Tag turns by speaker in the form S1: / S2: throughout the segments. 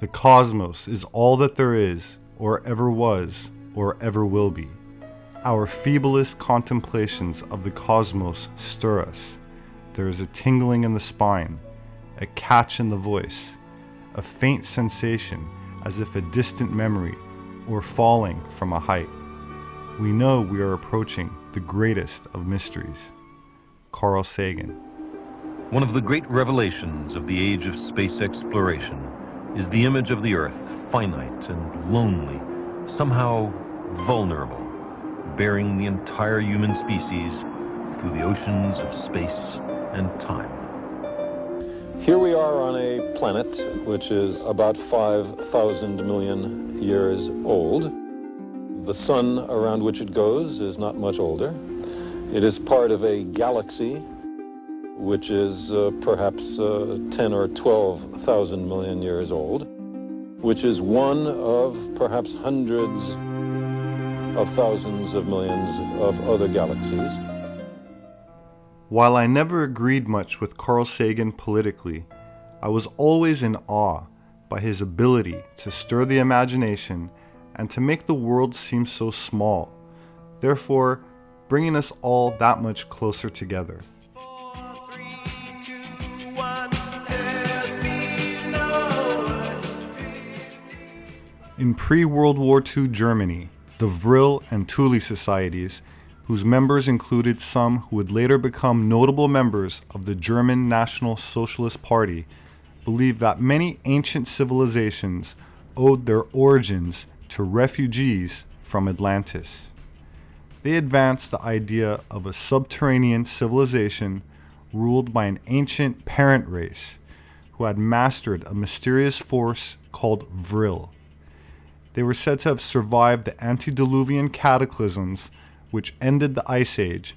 S1: The cosmos is all that there is, or ever was, or ever will be. Our feeblest contemplations of the cosmos stir us. There is a tingling in the spine, a catch in the voice, a faint sensation as if a distant memory or falling from a height. We know we are approaching the greatest of mysteries. Carl Sagan.
S2: One of the great revelations of the age of space exploration is the image of the Earth, finite and lonely, somehow vulnerable, bearing the entire human species through the oceans of space and time.
S3: Here we are on a planet which is about 5,000 million years old. The sun around which it goes is not much older. It is part of a galaxy which is perhaps 10 or 12,000 million years old, which is one of perhaps hundreds of thousands of millions of other galaxies.
S1: While I never agreed much with Carl Sagan politically, I was always in awe by his ability to stir the imagination and to make the world seem so small, therefore bringing us all that much closer together.
S4: 4, 3, 2, 1, Earth below us.
S1: In pre-World War II Germany, the Vril and Lee Societies, whose members included some who would later become notable members of the German National Socialist Party, believed that many ancient civilizations owed their origins to refugees from Atlantis. They advanced the idea of a subterranean civilization ruled by an ancient parent race who had mastered a mysterious force called Vril. They were said to have survived the antediluvian cataclysms which ended the Ice Age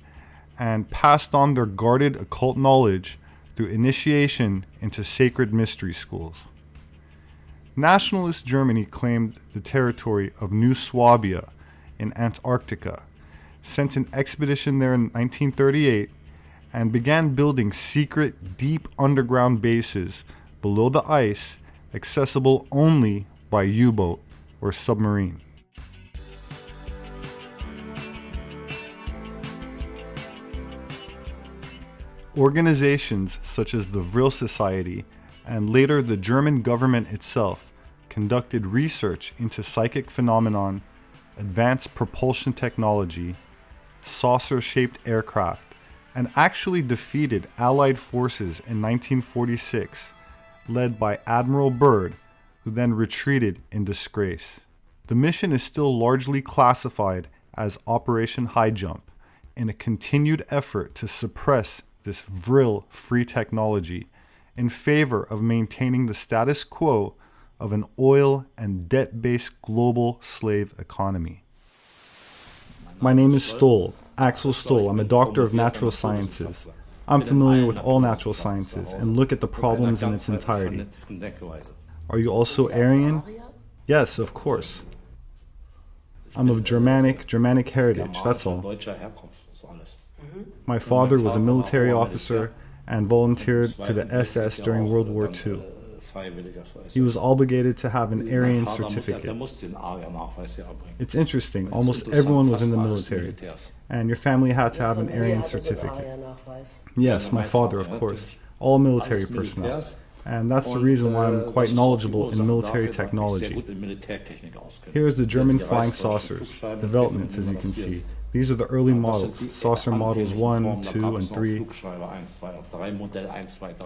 S1: and passed on their guarded occult knowledge through initiation into sacred mystery schools. Nationalist Germany claimed the territory of New Swabia in Antarctica, sent an expedition there in 1938, and began building secret, deep underground bases below the ice, accessible only by U-boat or submarine. Organizations such as the Vril Society and later the German government itself conducted research into psychic phenomenon, advanced propulsion technology, saucer-shaped aircraft, and actually defeated Allied forces in 1946, led by Admiral Byrd, who then retreated in disgrace. The mission is still largely classified as Operation High Jump, in a continued effort to suppress this Vril free technology in favor of maintaining the status quo of an oil and debt-based global slave economy. My name is Stoll, Axel Stoll. I'm a doctor of natural sciences. I'm familiar with all natural sciences and look at the problems in its entirety. Are you also Aryan? Yes, of course. I'm of Germanic heritage, that's all. My father was a military officer and volunteered to the SS during World War II. He was obligated to have an Aryan certificate. It's interesting, almost everyone was in the military, and your family had to have an Aryan certificate. Yes, my father, of course, all military personnel. And that's the reason why I'm quite knowledgeable in military technology. Here's the German flying saucers, developments as you can see. These are the early models, saucer models 1, 2, and 3.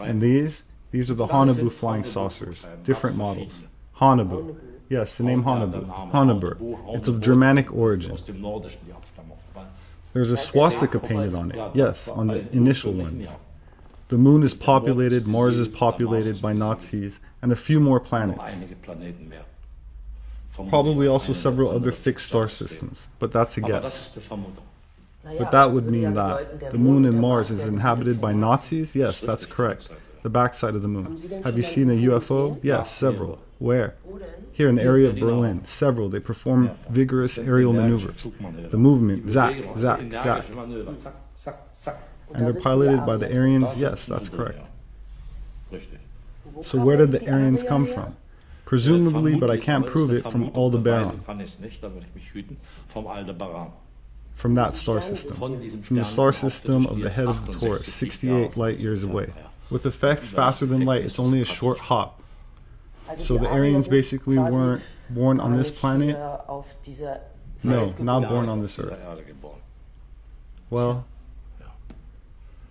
S1: And these are the Haunebu flying saucers, different models. Haunebu, yes, the name Haunebu, Haunebu. It's of Germanic origin. There's a swastika painted on it, yes, on the initial ones. The moon is populated, Mars is populated by Nazis, and a few more planets. Probably also several other fixed star systems, but that's a guess. But that would mean that the moon and Mars is inhabited by Nazis? Yes, that's correct. The backside of the moon. Have you seen a UFO? Yes, several. Where? Here in the area of Berlin. Several. They perform vigorous aerial maneuvers. The movement, zack, zack, zack. And they're piloted by the Aryans? Yes, that's correct. So where did the Aryans come from? Presumably, but I can't prove it, from Aldebaran, from that star system, from the star system of the head of the Taurus, 68 light years away. With effects faster than light, it's only a short hop. So the Aryans basically weren't born on this planet? No, not born on this Earth. Well,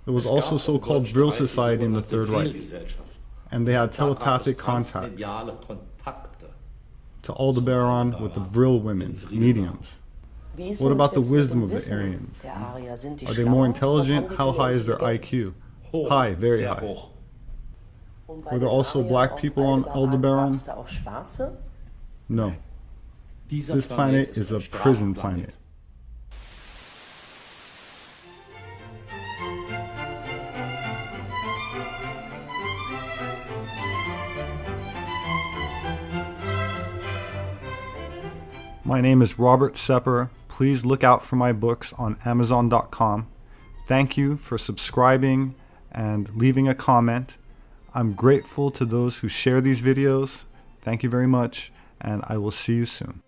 S1: there was also so-called Vril Society in the Third Reich, and they had telepathic contact to Aldebaran with the Vril women, mediums. What about the wisdom of the Aryans? Are they more intelligent? How high is their IQ? High, very high. Were there also black people on Aldebaran? No. This planet is a prison planet. My name is Robert Sepehr. Please look out for my books on Amazon.com. Thank you for subscribing and leaving a comment. I'm grateful to those who share these videos. Thank you very much, and I will see you soon.